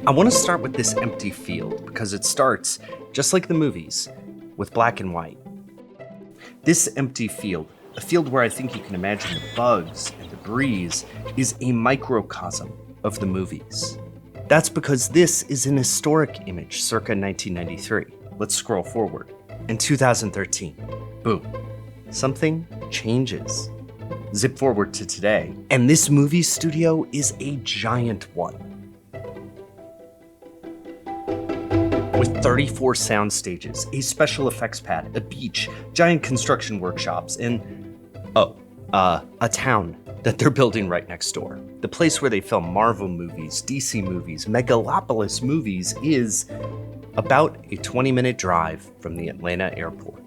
I want to start with this empty field because it starts, just like the movies, with black and white. This empty field, a field where I think you can imagine the bugs and the breeze, is a microcosm of the movies. That's because this is an historic image circa 1993. Let's scroll forward. In 2013, boom, something changes. Zip forward to today, and this movie studio is a giant one. With 34 sound stages, a special effects pad, a beach, giant construction workshops, and, a town that they're building right next door. The place where they film Marvel movies, DC movies, megalopolis movies is about a 20-minute drive from the Atlanta airport.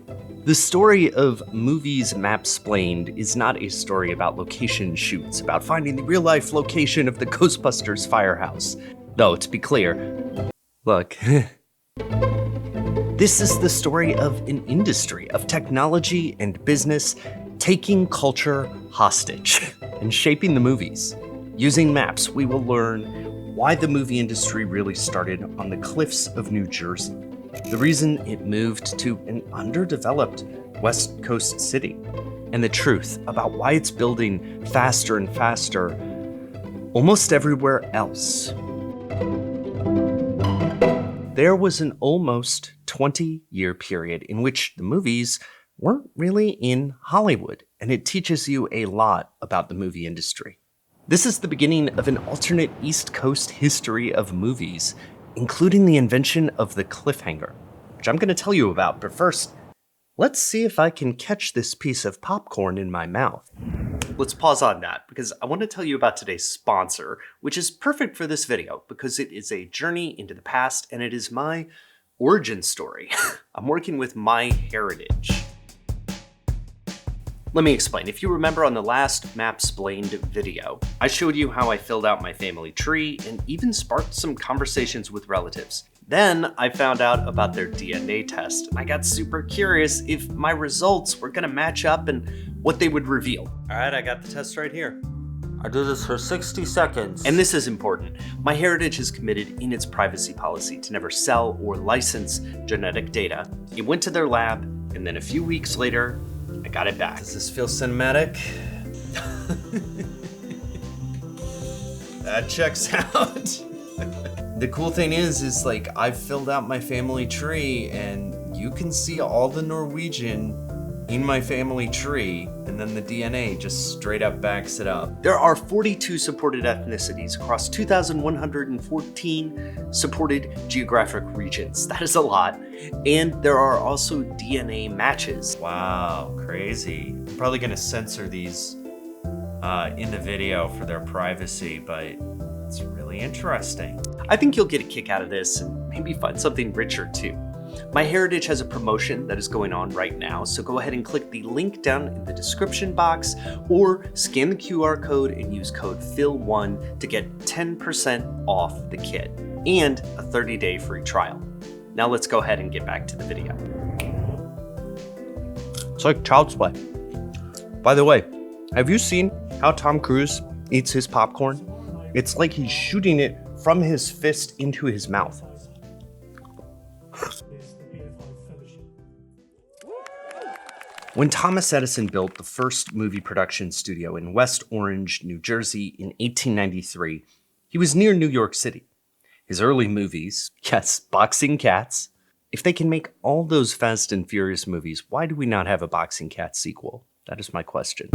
The story of movies mapsplained is not a story about location shoots, about finding the real-life location of the Ghostbusters firehouse. Though, to be clear, look, this is the story of an industry of technology and business taking culture hostage and shaping the movies. Using maps, we will learn why the movie industry really started on the cliffs of New Jersey, the reason it moved to an underdeveloped West Coast city, and the truth about why it's building faster and faster almost everywhere else. There was an almost 20-year period in which the movies weren't really in Hollywood, and it teaches you a lot about the movie industry. This is the beginning of an alternate East Coast history of movies, including the invention of the cliffhanger, which I'm going to tell you about, but first, let's see if I can catch this piece of popcorn in my mouth. Let's pause on that, because I want to tell you about today's sponsor, which is perfect for this video, because it is a journey into the past, and it is my origin story. I'm working with MyHeritage. Let me explain. If you remember on the last mapsplained video, I showed you how I filled out my family tree and even sparked some conversations with relatives. Then I found out about their DNA test, and I got super curious if my results were gonna match up and what they would reveal. All right, I got the test right here. I do this for 60 seconds. And this is important. MyHeritage is committed in its privacy policy to never sell or license genetic data. It went to their lab, and then a few weeks later, I got it back. Does this feel cinematic? That checks out. The cool thing is like I've filled out my family tree and you can see all the Norwegian in my family tree, and then the DNA just straight up backs it up. There are 42 supported ethnicities across 2,114 supported geographic regions. That is a lot. And there are also DNA matches. Wow, crazy. I'm probably gonna censor these in the video for their privacy, but it's really interesting. I think you'll get a kick out of this and maybe find something richer too. MyHeritage has a promotion that is going on right now, so go ahead and click the link down in the description box or scan the QR code and use code PHIL1 to get 10% off the kit and a 30-day free trial. Now let's go ahead and get back to the video. It's like child's play. By the way, have you seen how Tom Cruise eats his popcorn? It's like he's shooting it from his fist into his mouth. When Thomas Edison built the first movie production studio in West Orange, New Jersey in 1893, he was near New York City. His early movies, yes, Boxing Cats. If they can make all those Fast and Furious movies, why do we not have a Boxing Cats sequel? That is my question.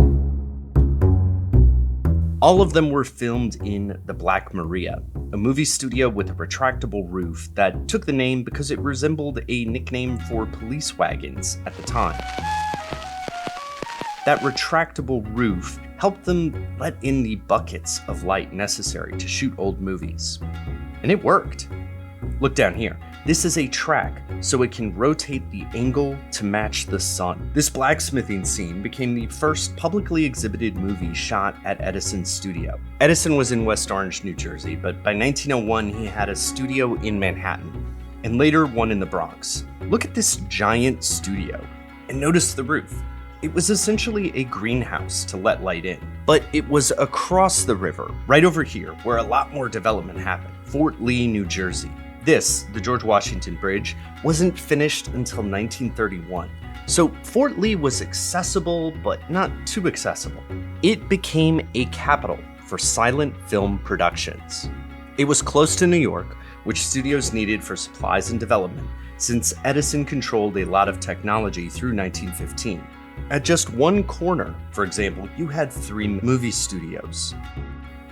All of them were filmed in the Black Maria, a movie studio with a retractable roof that took the name because it resembled a nickname for police wagons at the time. That retractable roof helped them let in the buckets of light necessary to shoot old movies. And it worked. Look down here. This is a track, so it can rotate the angle to match the sun. This blacksmithing scene became the first publicly exhibited movie shot at Edison's studio. Edison was in West Orange, New Jersey, but by 1901 he had a studio in Manhattan, and later one in the Bronx. Look at this giant studio, and notice the roof. It was essentially a greenhouse to let light in. But it was across the river, right over here, where a lot more development happened. Fort Lee, New Jersey. This, the George Washington Bridge, wasn't finished until 1931. So Fort Lee was accessible, but not too accessible. It became a capital for silent film productions. It was close to New York, which studios needed for supplies and development, since Edison controlled a lot of technology through 1915. At just one corner, for example, you had 3 movie studios.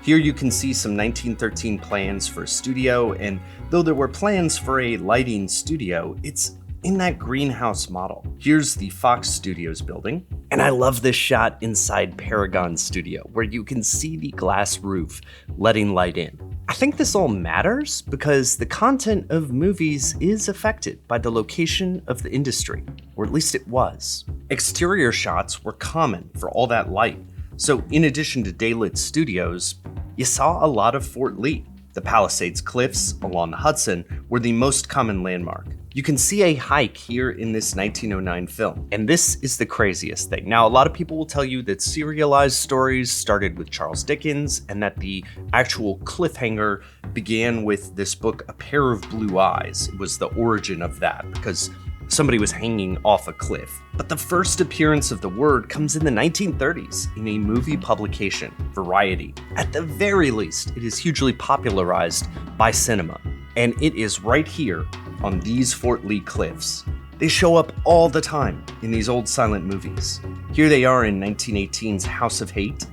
Here you can see some 1913 plans for a studio, and though there were plans for a lighting studio, it's in that greenhouse model. Here's the Fox Studios building, and I love this shot inside Paragon Studio, where you can see the glass roof letting light in. I think this all matters because the content of movies is affected by the location of the industry, or at least it was. Exterior shots were common for all that light, so in addition to daylit studios, you saw a lot of Fort Lee. The Palisades cliffs along the Hudson were the most common landmark. You can see a hike here in this 1909 film, and this is the craziest thing. Now, a lot of people will tell you that serialized stories started with Charles Dickens and that the actual cliffhanger began with this book, A Pair of Blue Eyes. It was the origin of that because somebody was hanging off a cliff. But the first appearance of the word comes in the 1930s in a movie publication, Variety. At the very least, it is hugely popularized by cinema, and it is right here on these Fort Lee cliffs. They show up all the time in these old silent movies. Here they are in 1918's House of Hate,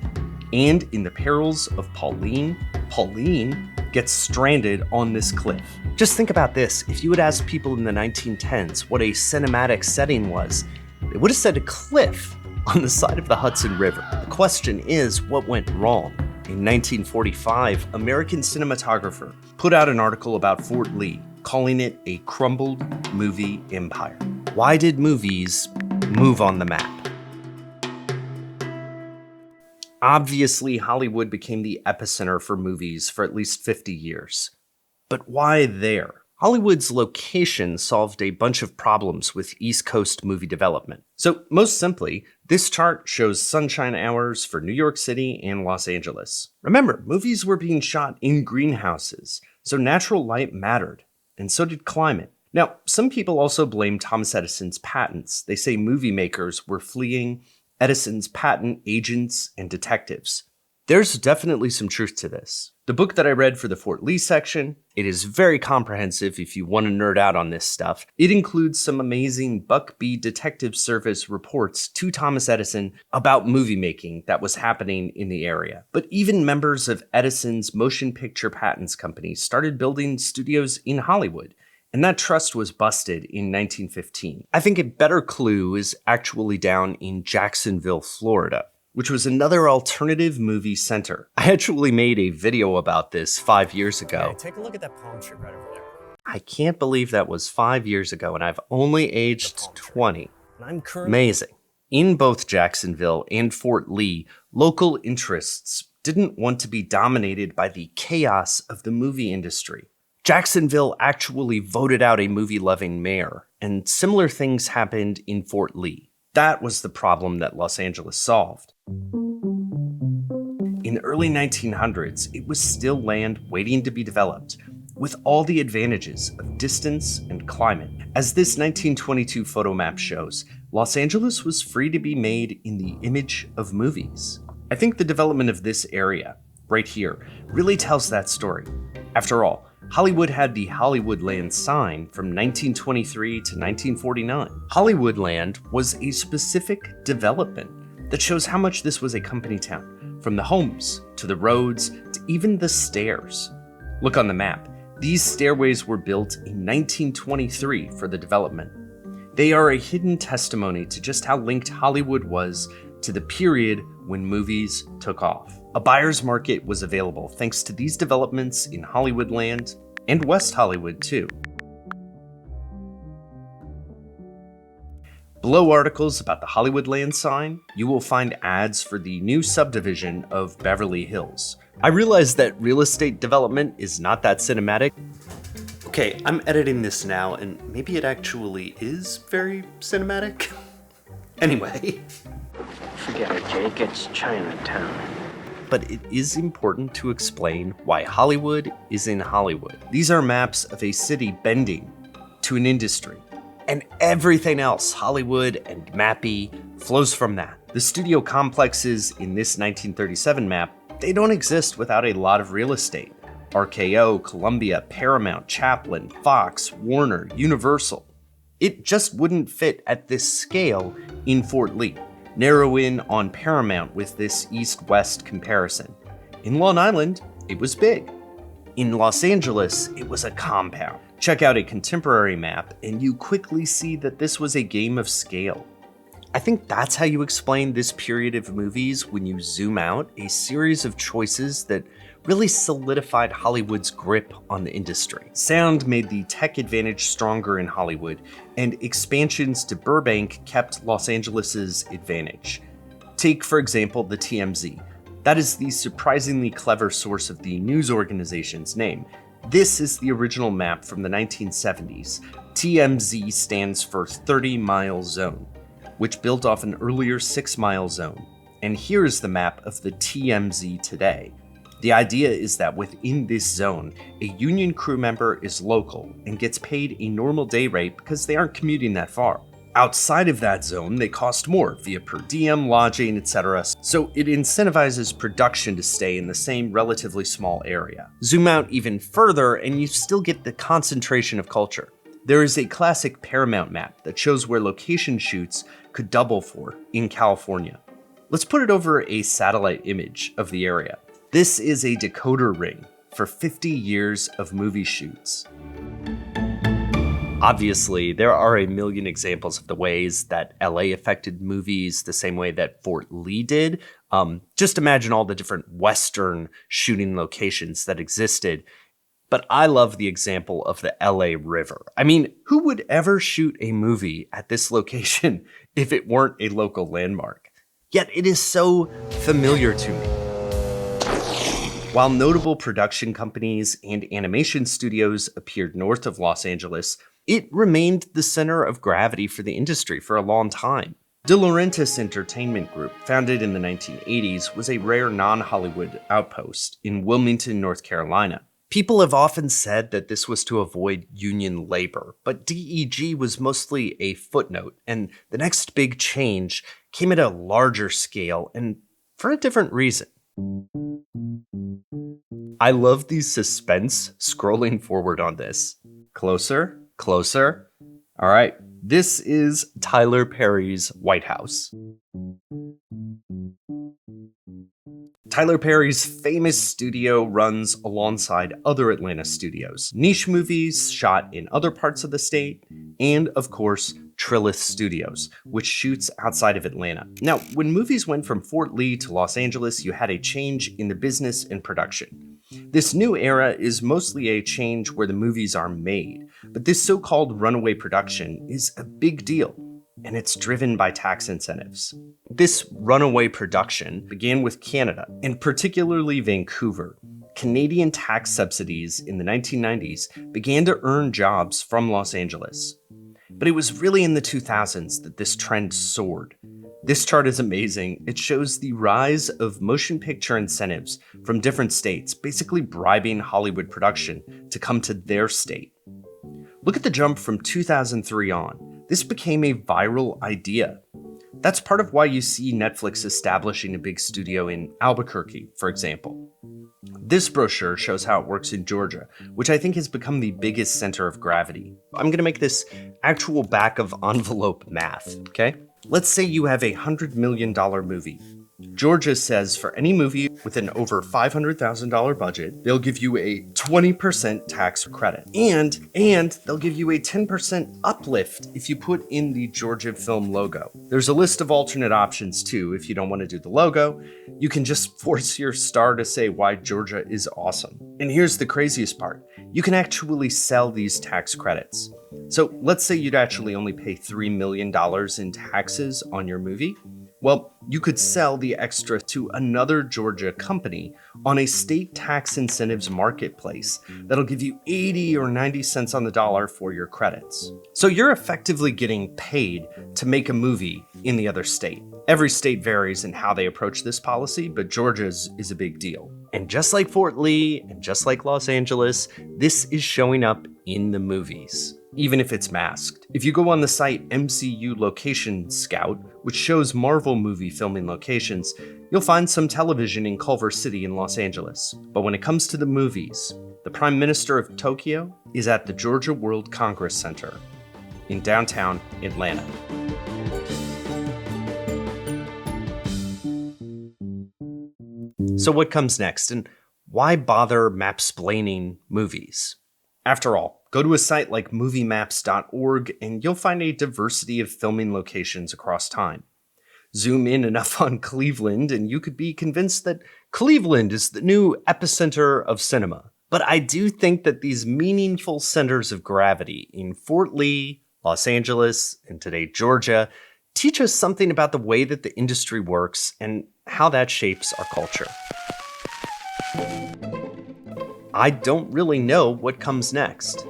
and in The Perils of Pauline. Pauline gets stranded on this cliff. Just think about this. If you had asked people in the 1910s what a cinematic setting was, they would have said a cliff on the side of the Hudson River. The question is, what went wrong? In 1945, American cinematographer put out an article about Fort Lee, calling it a crumbled movie empire. Why did movies move on the map? Obviously, Hollywood became the epicenter for movies for at least 50 years. But why there? Hollywood's location solved a bunch of problems with East Coast movie development. So, most simply, this chart shows sunshine hours for New York City and Los Angeles. Remember, movies were being shot in greenhouses, so natural light mattered, and so did climate. Now, some people also blame Thomas Edison's patents. They say movie makers were fleeing Edison's patent agents and detectives. There's definitely some truth to this. The book that I read for the Fort Lee section, it is very comprehensive if you want to nerd out on this stuff. It includes some amazing Buck B Detective Service reports to Thomas Edison about movie making that was happening in the area. But even members of Edison's motion picture patents company started building studios in Hollywood, and that trust was busted in 1915. I think a better clue is actually down in Jacksonville, Florida, which was another alternative movie center. I actually made a video about this 5 years ago. Hey, take a look at that palm tree right over there. I can't believe that was 5 years ago and I've only aged 20. I'm currently Amazing. In both Jacksonville and Fort Lee, local interests didn't want to be dominated by the chaos of the movie industry. Jacksonville actually voted out a movie-loving mayor, and similar things happened in Fort Lee. That was the problem that Los Angeles solved. In the early 1900s, it was still land waiting to be developed, with all the advantages of distance and climate. As this 1922 photo map shows, Los Angeles was free to be made in the image of movies. I think the development of this area, right here, really tells that story. After all, Hollywood had the Hollywoodland sign from 1923 to 1949. Hollywoodland was a specific development that shows how much this was a company town, from the homes to the roads to even the stairs. Look on the map. These stairways were built in 1923 for the development. They are a hidden testimony to just how linked Hollywood was to the period when movies took off. A buyer's market was available thanks to these developments in Hollywoodland and West Hollywood too. Below articles about the Hollywoodland sign, you will find ads for the new subdivision of Beverly Hills. I realize that real estate development is not that cinematic. Okay, I'm editing this now and maybe it actually is very cinematic. Anyway. Forget it, Jake. It's Chinatown. But it is important to explain why Hollywood is in Hollywood. These are maps of a city bending to an industry. And everything else, Hollywood and Mappy, flows from that. The studio complexes in this 1937 map, they don't exist without a lot of real estate. RKO, Columbia, Paramount, Chaplin, Fox, Warner, Universal. It just wouldn't fit at this scale in Fort Lee. Narrow in on Paramount with this east-west comparison. In Long Island, it was big. In Los Angeles, it was a compound. Check out a contemporary map, and you quickly see that this was a game of scale. I think that's how you explain this period of movies when you zoom out, a series of choices that really solidified Hollywood's grip on the industry. Sound made the tech advantage stronger in Hollywood, and expansions to Burbank kept Los Angeles's advantage. Take, for example, the TMZ. That is the surprisingly clever source of the news organization's name. This is the original map from the 1970s. TMZ stands for 30-mile zone, which built off an earlier 6-mile zone. And here's the map of the TMZ today. The idea is that within this zone, a union crew member is local and gets paid a normal day rate because they aren't commuting that far. Outside of that zone, they cost more via per diem, lodging, etc. So it incentivizes production to stay in the same relatively small area. Zoom out even further and you still get the concentration of culture. There is a classic Paramount map that shows where location shoots could double for in California. Let's put it over a satellite image of the area. This is a decoder ring for 50 years of movie shoots. Obviously, there are a million examples of the ways that LA affected movies the same way that Fort Lee did. Just imagine all the different Western shooting locations that existed. But I love the example of the LA River. I mean, who would ever shoot a movie at this location if it weren't a local landmark? Yet it is so familiar to me. While notable production companies and animation studios appeared north of Los Angeles, it remained the center of gravity for the industry for a long time. De Laurentiis Entertainment Group, founded in the 1980s, was a rare non-Hollywood outpost in Wilmington, North Carolina. People have often said that this was to avoid union labor, but DEG was mostly a footnote, and the next big change came at a larger scale and for a different reason. I love the suspense scrolling forward on this. Closer, closer. All right, this is Tyler Perry's White House. Tyler Perry's famous studio runs alongside other Atlanta studios, niche movies shot in other parts of the state, and of course, Trilith Studios, which shoots outside of Atlanta. Now, when movies went from Fort Lee to Los Angeles, you had a change in the business and production. This new era is mostly a change where the movies are made, but this so-called runaway production is a big deal, and it's driven by tax incentives. This runaway production began with Canada, and particularly Vancouver. Canadian tax subsidies in the 1990s began to earn jobs from Los Angeles. But it was really in the 2000s that this trend soared. This chart is amazing. It shows the rise of motion picture incentives from different states, basically bribing Hollywood production to come to their state. Look at the jump from 2003 on. This became a viral idea. That's part of why you see Netflix establishing a big studio in Albuquerque, for example. This brochure shows how it works in Georgia, which I think has become the biggest center of gravity. I'm gonna make this actual back of envelope math, okay? Let's say you have a $100 million movie. Georgia says for any movie with an over $500,000 budget, they'll give you a 20% tax credit. And they'll give you a 10% uplift if you put in the Georgia film logo. There's a list of alternate options too. If you don't want to do the logo, you can just force your star to say why Georgia is awesome. And here's the craziest part. You can actually sell these tax credits. So let's say you'd actually only pay $3 million in taxes on your movie. Well, you could sell the extra to another Georgia company on a state tax incentives marketplace that'll give you 80 or 90 cents on the dollar for your credits. So you're effectively getting paid to make a movie in the other state. Every state varies in how they approach this policy, but Georgia's is a big deal. And just like Fort Lee and just like Los Angeles, this is showing up in the movies, even if it's masked. If you go on the site MCU Location Scout, which shows Marvel movie filming locations, you'll find some television in Culver City in Los Angeles. But when it comes to the movies, the Prime Minister of Tokyo is at the Georgia World Congress Center in downtown Atlanta. So what comes next, and why bother mapsplaining movies? After all, go to a site like moviemaps.org and you'll find a diversity of filming locations across time. Zoom in enough on Cleveland and you could be convinced that Cleveland is the new epicenter of cinema. But I do think that these meaningful centers of gravity in Fort Lee, Los Angeles, and today Georgia teach us something about the way that the industry works and how that shapes our culture. I don't really know what comes next.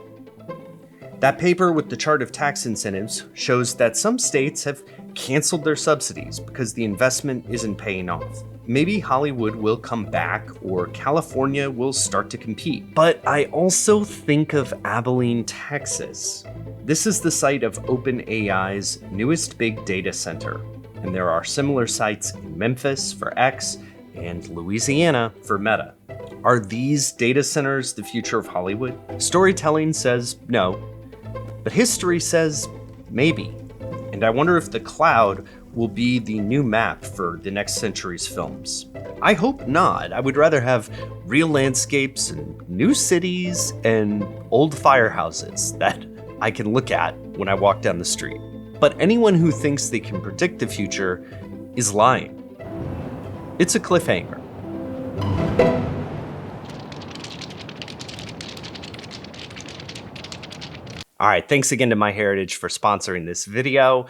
That paper with the chart of tax incentives shows that some states have canceled their subsidies because the investment isn't paying off. Maybe Hollywood will come back or California will start to compete. But I also think of Abilene, Texas. This is the site of OpenAI's newest big data center, and there are similar sites in Memphis for X and Louisiana for Meta. Are these data centers the future of Hollywood? Storytelling says no, but history says maybe. And I wonder if the cloud will be the new map for the next century's films. I hope not. I would rather have real landscapes and new cities and old firehouses that I can look at when I walk down the street. But anyone who thinks they can predict the future is lying. It's a cliffhanger. All right, thanks again to MyHeritage for sponsoring this video.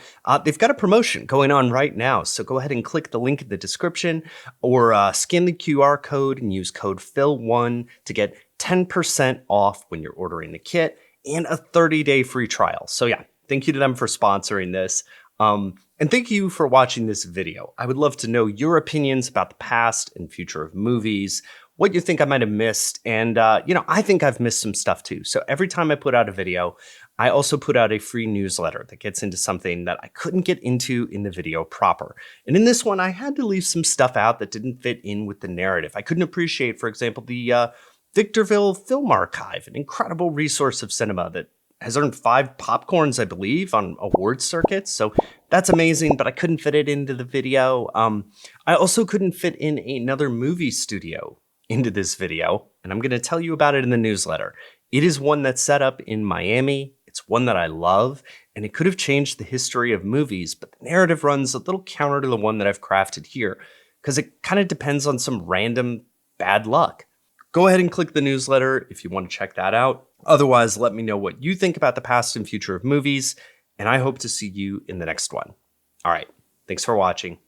They've got a promotion going on right now, so go ahead and click the link in the description or scan the QR code and use code PHIL1 to get 10% off when you're ordering the kit and a 30-day free trial. So yeah, thank you to them for sponsoring this. And thank you for watching this video. I would love to know your opinions about the past and future of movies, what you think I might have missed, and I think I've missed some stuff too. So every time I put out a video, I also put out a free newsletter that gets into something that I couldn't get into in the video proper. And in this one, I had to leave some stuff out that didn't fit in with the narrative. I couldn't appreciate, for example, the Victorville Film Archive, an incredible resource of cinema that has earned 5 popcorns, I believe, on award circuits. So that's amazing, but I couldn't fit it into the video. I also couldn't fit in another movie studio into this video, and I'm going to tell you about it in the newsletter. It is one that's set up in Miami. It's one that I love, and it could have changed the history of movies, but the narrative runs a little counter to the one that I've crafted here, because it kind of depends on some random bad luck. Go ahead and click the newsletter if you want to check that out. Otherwise, let me know what you think about the past and future of movies, and I hope to see you in the next one. All right, thanks for watching.